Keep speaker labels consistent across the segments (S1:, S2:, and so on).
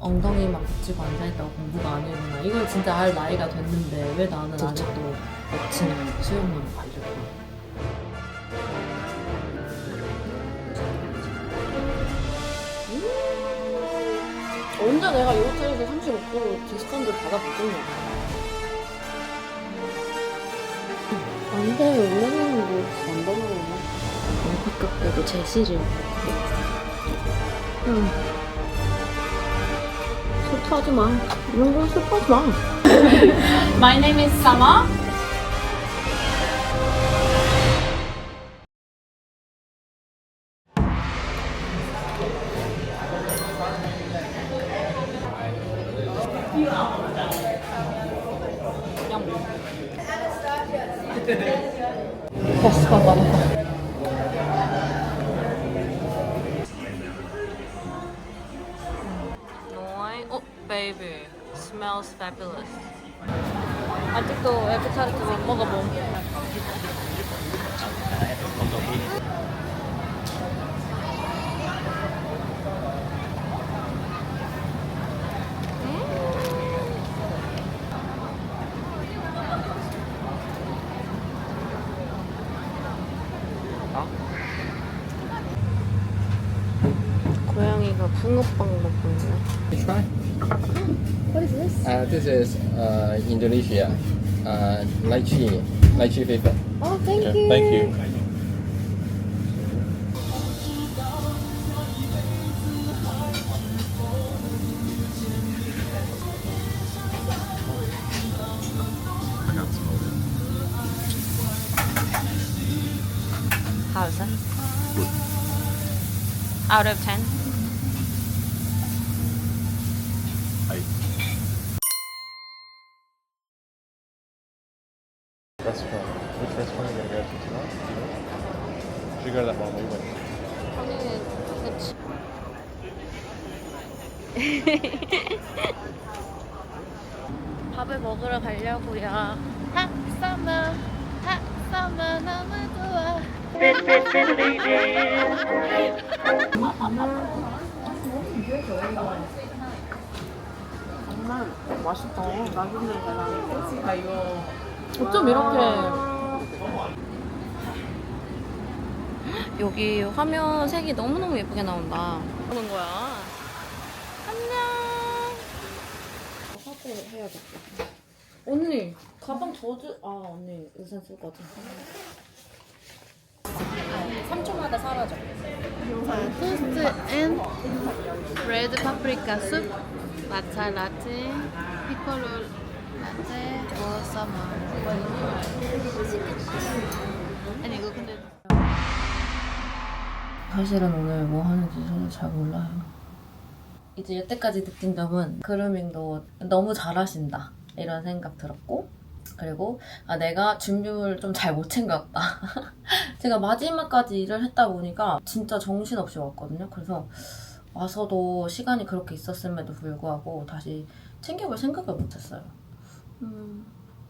S1: 엉덩이 막 붙이고 앉아있다고 공부가 아니구나. 이걸 진짜 알 나이가 됐는데 왜 나는 아직도 멋진 수영으로 가려고. 언제 내가 이 호텔에서 35% 디스카운트를 받아봤겠냐. 안 돼, 원래는 뭐 완전으로 오나? 안타깝게도 제시를 슬퍼하지 마. 이런 건 슬퍼하지 마.
S2: My name is Sama.
S1: 됐어, 봐봐. Oh, baby, smells fabulous. 아직도 에그타르트 못 먹어봄. 고양이가 붕어빵 먹고 있네.
S3: Try.
S1: What is this?
S3: This is Indonesia. Lychee paper.
S1: Oh, thank you.
S3: Thank you.
S1: How is it? Out of 10?
S3: Restaurant. Which restaurant are you gonna go to tonight? Should we go to that one we went to?
S1: 밥을 먹으러 가려고요. 핫서머 너무 좋아. 정말 맛있다. 나중에 내가 이거 어쩜 이렇게 여기 화면 색이 너무너무 예쁘게 나온다. 보는 거야. 안녕. 화보 해야겠다. 언니 가방 언니 우산 쓸 거지? 3초마다 사라져. 토스트 앤 레드 파프리카 숲, 마차 라떼, 피콜로 라떼, 워서머. 아니 이거 근데 사실은 오늘 뭐 하는지 저는 잘 몰라요. 이제 여태까지 느낀 점은 그루밍도 너무 잘하신다 이런 생각 들었고, 그리고 내가 준비물을 좀 잘 못 챙겼다. 제가 마지막까지 일을 했다 보니까 진짜 정신없이 왔거든요. 그래서 와서도 시간이 그렇게 있었음에도 불구하고 다시 챙겨볼 생각을 못했어요.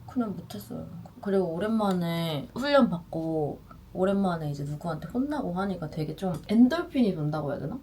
S1: 그냥 못했어요. 그리고 오랜만에 훈련 받고 오랜만에 이제 누구한테 혼나고 하니까 되게 좀 엔돌핀이 돈다고 해야 되나?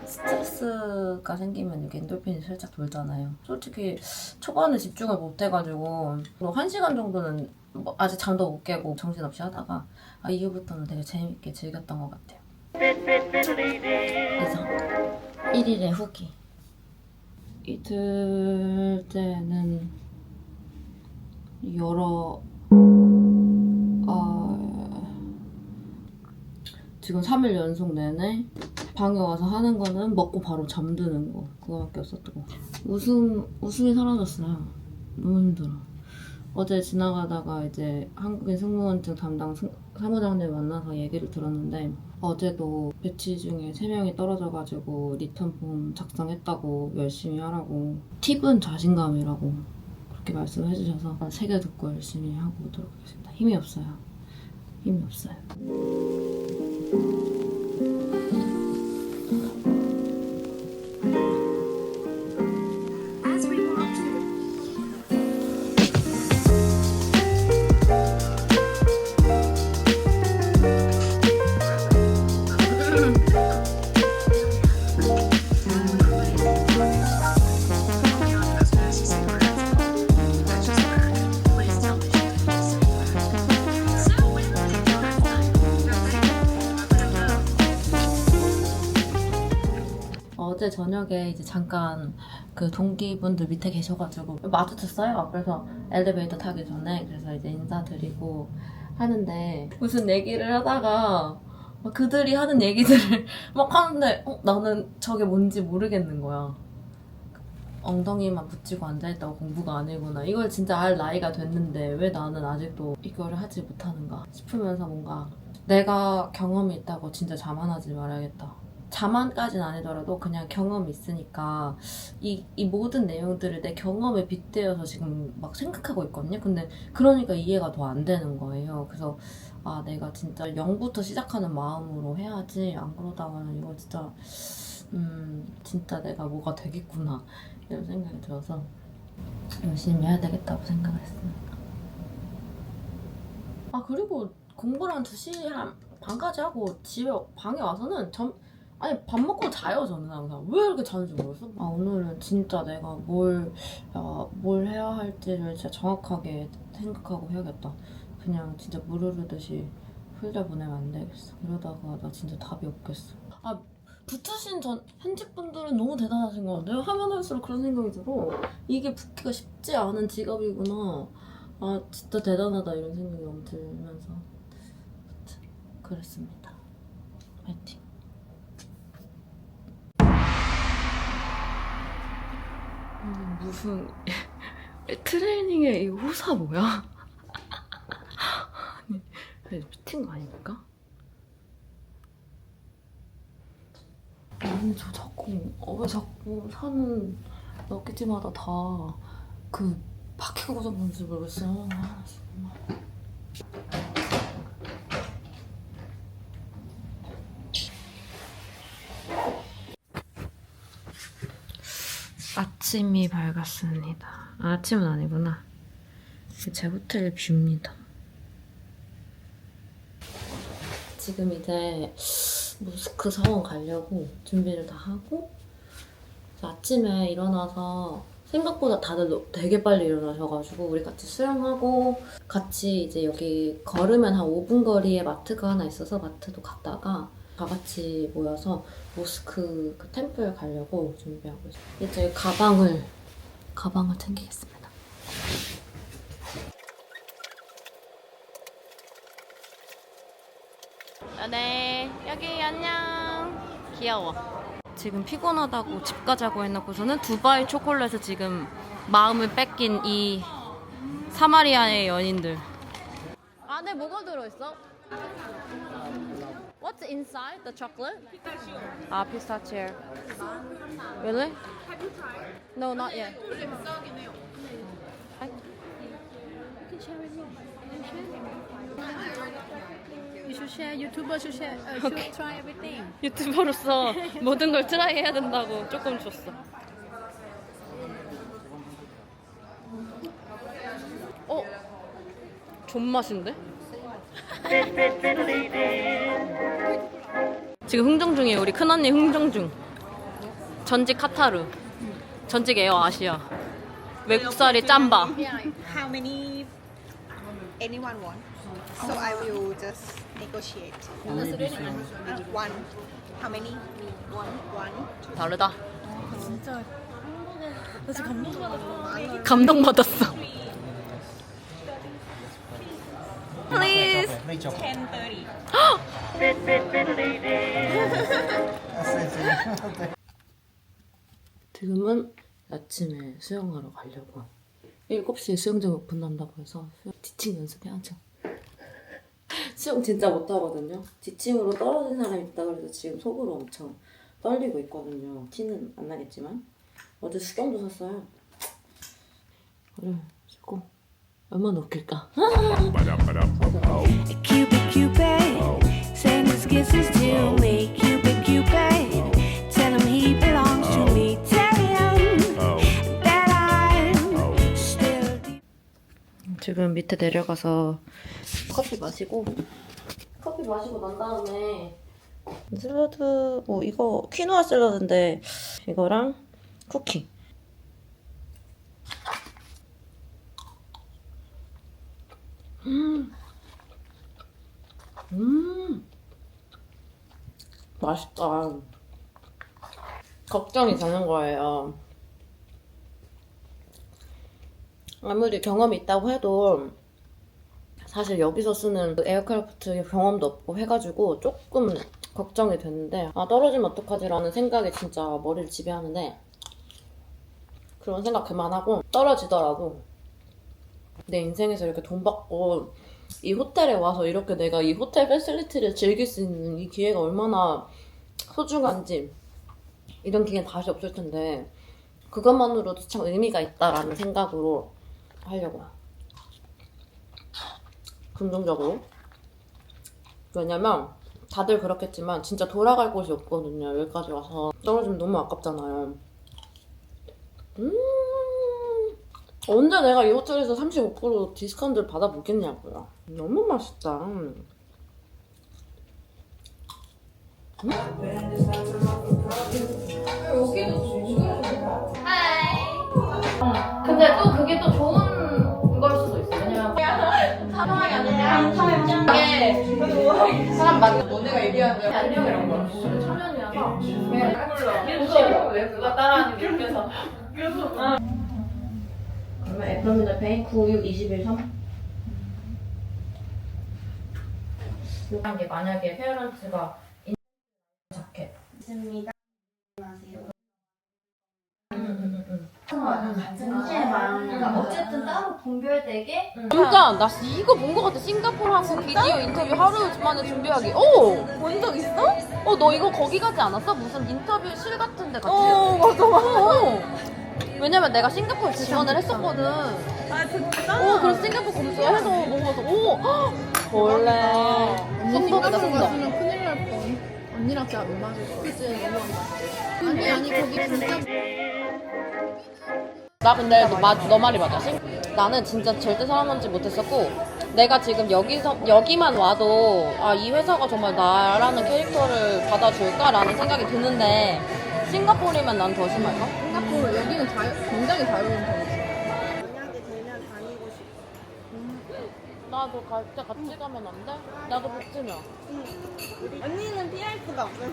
S1: 스트레스가 생기면 이렇게 엔돌핀이 살짝 돌잖아요. 솔직히 초반에 집중을 못 해가지고 1시간 정도는 아직 잠도 못 깨고 정신없이 하다가 이후부터는 되게 재밌게 즐겼던 것 같아요. 그래서 1일의 후기. 이틀째는 여러 지금 3일 연속 내내 방에 와서 하는 거는 먹고 바로 잠드는 거, 그거밖에 없었던 것 같아요. 웃음이 사라졌어요. 너무 힘들어. 어제 지나가다가 이제 한국인 승무원증 담당 사무장님 만나서 얘기를 들었는데, 어제도 배치 중에 3명이 떨어져가지고 리턴 폼 작성했다고, 열심히 하라고, 팁은 자신감이라고 그렇게 말씀해 주셔서 새겨 듣고 열심히 하고 오도록 하겠습니다. 힘이 없어요. 힘이 없어요. 어제 저녁에 이제 잠깐 그 동기분들 밑에 계셔가지고 마주쳤어요. 그래서 엘리베이터 타기 전에 그래서 이제 인사드리고 하는데 무슨 얘기를 하다가 막 그들이 하는 얘기들을 막 하는데 나는 저게 뭔지 모르겠는 거야. 엉덩이만 붙이고 앉아있다고 공부가 아니구나. 이걸 진짜 알 나이가 됐는데 왜 나는 아직도 이거를 하지 못하는가 싶으면서 뭔가 내가 경험이 있다고 진짜 자만하지 말아야겠다. 자만까지는 아니더라도 그냥 경험이 있으니까 이 모든 내용들을 내 경험에 빗대어서 지금 막 생각하고 있거든요. 근데 그러니까 이해가 더 안 되는 거예요. 그래서 아 내가 진짜 0부터 시작하는 마음으로 해야지 안 그러다가는 이거 진짜 진짜 내가 뭐가 되겠구나 이런 생각이 들어서 열심히 해야 되겠다고 생각을 했습니다. 아 그리고 공부를 한 2시 반까지 하고 집에 방에 와서는 아니 밥 먹고 자요. 저는 항상 왜 이렇게 자는지 모르겠어. 아 오늘은 진짜 내가 뭘 해야 할지를 진짜 정확하게 생각하고 해야겠다. 그냥 진짜 물 흐르듯이 흘려보내면 안 되겠어. 이러다가 나 진짜 답이 없겠어. 아 붙으신 편집분들은 너무 대단하신 것 같아요. 하면 할수록 그런 생각이 들어. 이게 붙기가 쉽지 않은 직업이구나. 아 진짜 대단하다 이런 생각이 너무 들면서 그랬습니다. 파이팅. 무슨 트레이닝의 이 호사 뭐야? 아니 미친 거 아닙니까? 아니 저 자꾸 왜 자꾸 사는 럭키티마다 다 그 바퀴가 고장난지 모르겠어요. 아, 정말. 아침이 밝았습니다. 아, 아침은 아니구나. 제 호텔 뷰입니다. 지금 이제 모스크 서원 가려고 준비를 다 하고 아침에 일어나서 생각보다 다들 되게 빨리 일어나셔가지고 우리 같이 수영하고 같이 이제 여기 걸으면 한 5분 거리에 마트가 하나 있어서 마트도 갔다가 다 같이 모여서 모스크 그 템플 가려고 준비하고 있어요. 이제 가방을 챙기겠습니다. 네, 여기 안녕. 귀여워. 지금 피곤하다고 집 가자고 해놓고서는 두바이 초콜릿을 지금 마음을 뺏긴 이 사마리아의 연인들. 안에 뭐가 들어있어? What's inside the chocolate? Pistachio. Ah, pistachio. Really?
S2: Have you tried?
S1: No, not yet.
S2: 엽떡이네요.
S4: can share with me. Can you share? You should share. YouTuber should share. Should try everything.
S1: 유튜버로서 모든 걸 트라이 해야 된다고 조금 줬어. 존맛인데? 지금 흥정 중이에요. 우리 큰언니 흥정 중. 전직 카타르, 전직 에어 아시아, 외국살이 짬바.
S5: How many anyone want? So I will just negotiate. One. How many? One.
S1: 다르다.
S4: 진짜 나 지금 감동받았어.
S1: 감동받았어. Please.
S5: 10:30.
S1: 지금은 아침에 수영하러 가려고 7시에 수영장 오픈한다고 해서 지침 연습해야죠. 수영 진짜 못하거든요. 지침으로 떨어진 사람이 있다 그래서 지금 속으로 엄청 떨리고 있거든요. 티는 안 나겠지만 어제 수경도 샀어요. 그래 씻고 얼마나 웃길까.
S6: Cupid, Cupid, send his kisses to me. Cupid, Cupid, tell him he belongs to me. Tell him that I'm still deep.
S1: 지금 밑에 내려가서 커피 마시고 난 다음에 샐러드 뭐 이거 퀴노아 샐러드인데 이거랑 쿠키. 맛있다. 걱정이 되는 거예요. 아무리 경험이 있다고 해도 사실 여기서 쓰는 에어크래프트 경험도 없고 해가지고 조금 걱정이 됐는데 떨어지면 어떡하지라는 생각이 진짜 머리를 지배하는데 그런 생각 그만하고 떨어지더라도 내 인생에서 이렇게 돈 받고 이 호텔에 와서 이렇게 내가 이 호텔 패실리티를 즐길 수 있는 이 기회가 얼마나 소중한지 이런 기회는 다시 없을 텐데 그것만으로도 참 의미가 있다라는 생각으로 하려고. 긍정적으로. 왜냐면 다들 그렇겠지만 진짜 돌아갈 곳이 없거든요. 여기까지 와서 떨어지면 너무 아깝잖아요. 언제 내가 이 호텔에서 35% 디스카운트를 받아보겠냐고요. 너무 맛있다.
S7: 근데 또 그게 또 좋은 걸 수도 있어. 왜냐면 사랑이 아니라 참여하게 사람 막 너네가 얘기하는 거야. 안녕 이런 거. 초면이라서 몰라. 왜 그거 따라하는 게 웃겨서. 그러면 애플미더 페이 9621 3 이게 만약에 페어런트가 자켓
S8: 있습니다. 같은 시에만 그러니까 어쨌든 따로 분별되게
S1: 진짜 나 이거 본 거 같아. 싱가포르하고 비디오 인터뷰 하루 만에 준비하기. 본 적 있어? 너 이거 거기 가지 않았어? 무슨 인터뷰실 같은 데 갔지? 맞아. 왜냐면 내가 싱가포르 지원을 했었거든. 진짜? 그래서 싱가포르 검수해서 먹어봐서 원래 성덕이다 성덕.
S4: 갔으면 큰일 날 뻔. 언니랑 진짜 안 맞을 거. 그치 너무 아니 거기 진짜
S1: 나 근데 너 말이 맞아. 나는 진짜 절대 사람 만지 못했었고 내가 지금 여기만 와도 이 회사가 정말 나라는 캐릭터를 받아줄까라는 생각이 드는데 싱가포르면 난 더 심할까?
S4: 싱가포르 여기는 굉장히 자유로운 편이지.
S5: 만약에 되면 다니고 싶어.
S1: 나도 갈 때 같이 가면 안 돼? 나도 붙으면.
S5: 언니는 피할 수가 없었어.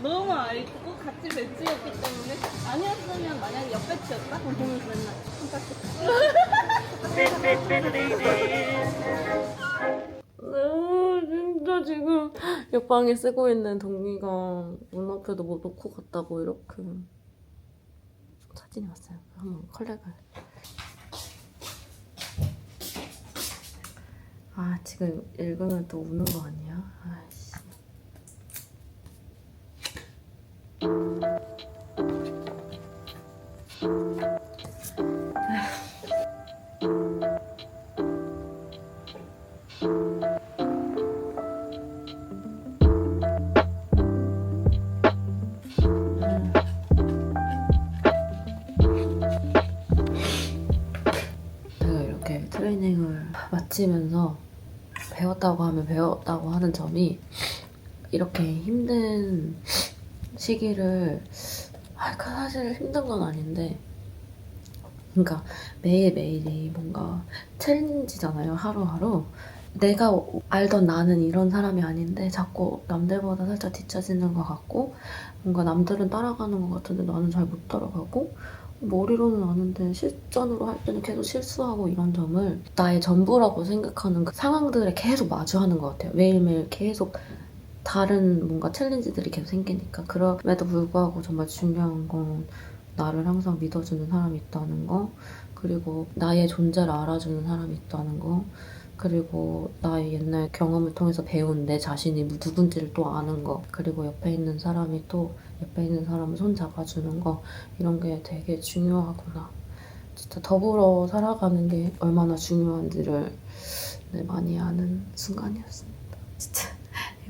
S5: 너무 알고 같이 배치였기 때문에 아니었으면 만약에 옆 배치였다? 그럼 보면서 맨날
S1: 진짜 지금 옆방에 쓰고 있는 동기가 문 앞에도 뭐 놓고 갔다고 이렇게 사진이 왔어요. 한번 컬렉을. 지금 읽으면 또 우는 거 아니야? 아이씨. 제가 이렇게 트레이닝을 마치면서 배웠다고 하면 배웠다고 하는 점이 이렇게 힘든 시기를 사실 힘든 건 아닌데 그러니까 매일매일이 뭔가 챌린지잖아요. 하루하루 내가 알던 나는 이런 사람이 아닌데 자꾸 남들보다 살짝 뒤처지는 것 같고 뭔가 남들은 따라가는 것 같은데 나는 잘 못 따라가고 머리로는 아는데 실전으로 할 때는 계속 실수하고 이런 점을 나의 전부라고 생각하는 그 상황들에 계속 마주하는 것 같아요. 매일매일 계속 다른 뭔가 챌린지들이 계속 생기니까 그럼에도 불구하고 정말 중요한 건 나를 항상 믿어주는 사람이 있다는 거 그리고 나의 존재를 알아주는 사람이 있다는 거 그리고 나의 옛날 경험을 통해서 배운 내 자신이 누군지를 또 아는 거 그리고 옆에 있는 사람이 또 옆에 있는 사람을 손 잡아주는 거 이런 게 되게 중요하구나. 진짜 더불어 살아가는 게 얼마나 중요한지를 많이 아는 순간이었습니다. 진짜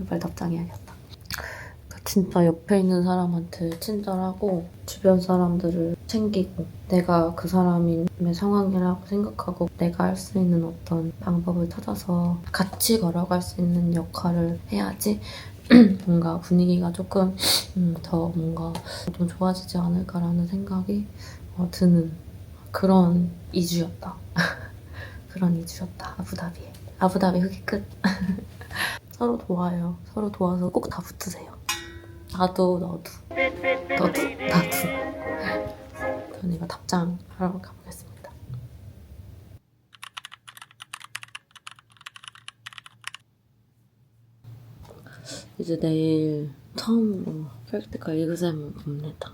S1: 이발 답장해야겠다. 진짜 옆에 있는 사람한테 친절하고 주변 사람들을 챙기고 내가 그 사람의 상황이라고 생각하고 내가 할 수 있는 어떤 방법을 찾아서 같이 걸어갈 수 있는 역할을 해야지 뭔가 분위기가 조금 더 뭔가 좀 좋아지지 않을까라는 생각이 드는 그런 2주였다. 그런 2주였다. 아부다비 흑이 끝. 서로 도와요. 서로 도와서 꼭 다 붙으세요. 나도 너도 나도 이제 내일 처음으로 프랙티컬 exam을 봅니다.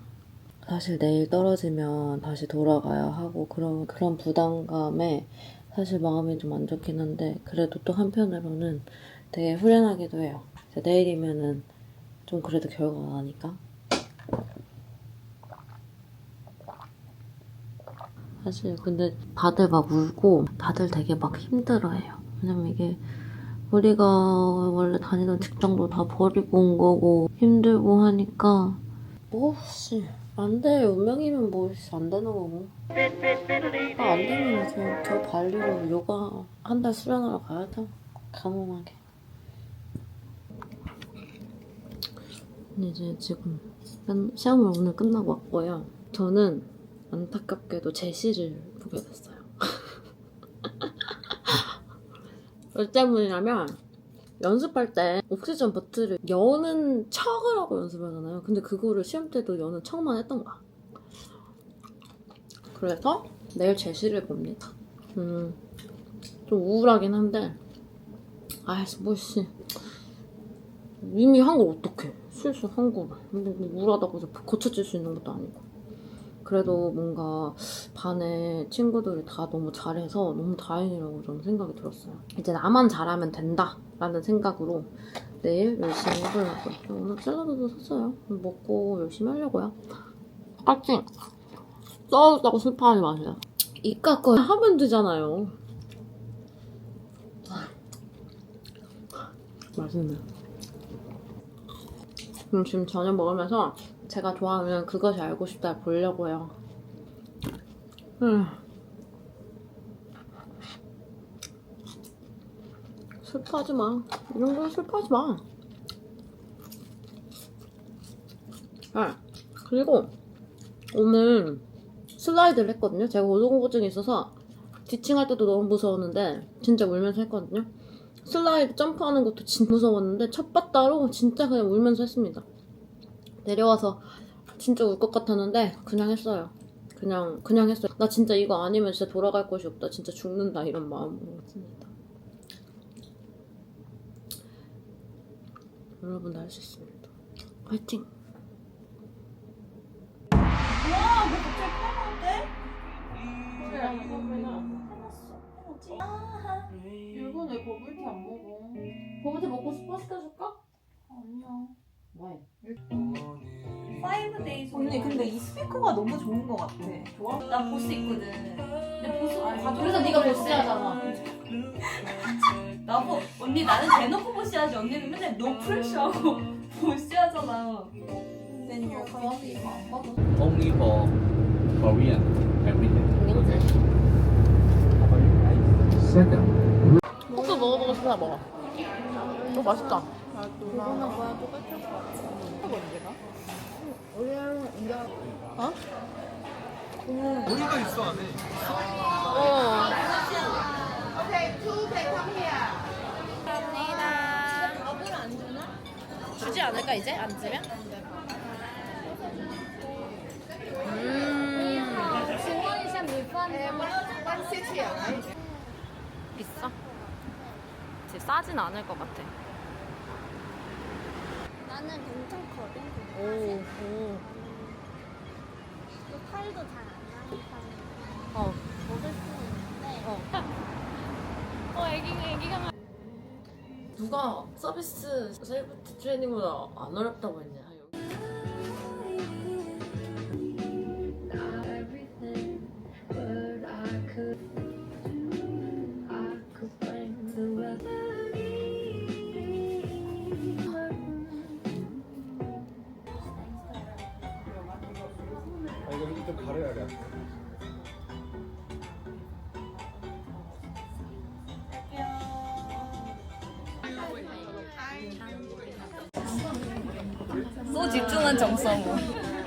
S1: 사실 내일 떨어지면 다시 돌아가야 하고 그런 부담감에 사실 마음이 좀 안 좋긴 한데 그래도 또 한편으로는 되게 후련하기도 해요. 내일이면은 좀 그래도 결과가 나니까. 사실 근데 다들 막 울고 다들 되게 막 힘들어해요. 왜냐면 이게 우리가 원래 다니던 직장도 다 버리고 온 거고 힘들고 하니까 뭐씨 안 돼. 운명이면 뭐씨 안 되는 거고. 안 되면 그냥 저 발리로 요가 한 달 수련하러 가야죠. 가능하게. 이제 지금 시험을 오늘 끝나고 왔고요. 저는 안타깝게도 제시를 보게 됐어요. 왜 때문이냐면 연습할 때 옥시전 버튼을 여는 척을 하고 연습하잖아요. 근데 그거를 시험 때도 여는 척만 했던 거야. 그래서 내일 제시를 봅니다. 좀 우울하긴 한데 아이씨 뭐씨 이미 한 걸 어떡해. 실수한 거를 우울하다고 해서 고쳐질 수 있는 것도 아니고. 그래도 뭔가 반에 친구들이 다 너무 잘해서 너무 다행이라고 저는 생각이 들었어요. 이제 나만 잘하면 된다 라는 생각으로 내일 열심히 해보려고요. 오늘 샐러드도 샀어요. 먹고 열심히 하려고요. 파이팅! 싸웠다고 슬퍼하지 마세요. 이깟 거 하면 되잖아요. 맛있네요. 지금 저녁 먹으면서 제가 좋아하는 그것이 알고 싶다 보려고 해요. 슬퍼하지 마. 이런 거 슬퍼하지 마. 그리고 오늘 슬라이드를 했거든요. 제가 고소공포증이 있어서 지칭할 때도 너무 무서웠는데 진짜 울면서 했거든요. 슬라이드 점프하는 것도 진짜 무서웠는데 첫 바따로 진짜 그냥 울면서 했습니다. 내려와서 진짜 울 것 같았는데 그냥 했어요. 그냥 했어요. 나 진짜 이거 아니면 진짜 돌아갈 곳이 없다. 진짜 죽는다 이런 마음으로 했습니다. 여러분도 할 수 있습니다. 화이팅!
S7: 이번에 버블티 안 먹어.
S1: 버블티 먹고 싶어? 시켜줄까?
S7: 아니야.
S1: 왜?
S8: 5days
S5: 언니 근데 이 스피커가 너무 좋은 것 같아.
S7: 좋아?
S8: 나 보스 있거든. 근데 보스
S7: 그래서 네가 보스하잖아.
S8: 나보 언니 나는 대놓고 보스하지. 언니는 맨날 노 프레셔하고 보스하잖아.
S7: Then your coffee 안 받아.
S3: Only for Korean everything.
S1: 호두 먹어보고 싶어. 먹어. 이거 맛있다.
S4: 이거는 뭐야 또 뺏길 것 같아. 이거 언제가? 어?
S3: 우리도 있어 안에.
S1: 주지 않을까 이제? 앉으면? 비싸? 진짜 싸진 않을 것 같아.
S4: 나는 괜찮거든.
S1: 오.
S4: 또 칼도 잘 안 나는 편.
S1: 어.
S4: 먹을 수 있는데.
S1: 애기가 누가 서비스 셀프 트레이닝보다 안 어렵다고 했냐?
S3: 이거 좀 가려야 돼.
S8: 소 집중한 정성우.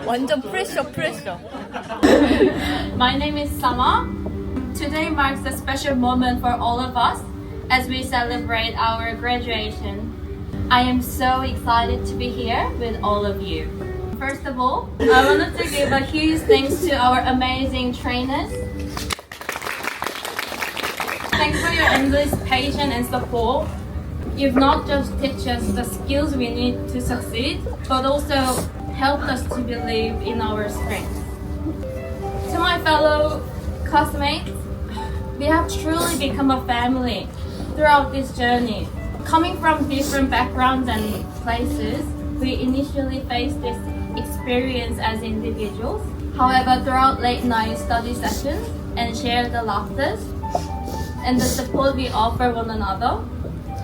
S8: 완전 프레셔.
S9: My name is Sama. Today marks a special moment for all of us as we celebrate our graduation. I am so excited to be here with all of you. First of all, I wanted to give a huge thanks to our amazing trainers. Thanks for your endless patience and support. You've not just teach us the skills we need to succeed, but also helped us to believe in our strengths. To my fellow classmates, we have truly become a family throughout this journey. Coming from different backgrounds and places, we initially faced this experience as individuals. However, throughout late night study sessions and shared the laughter and the support we offer one another,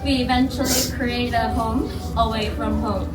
S9: we eventually create a home away from home.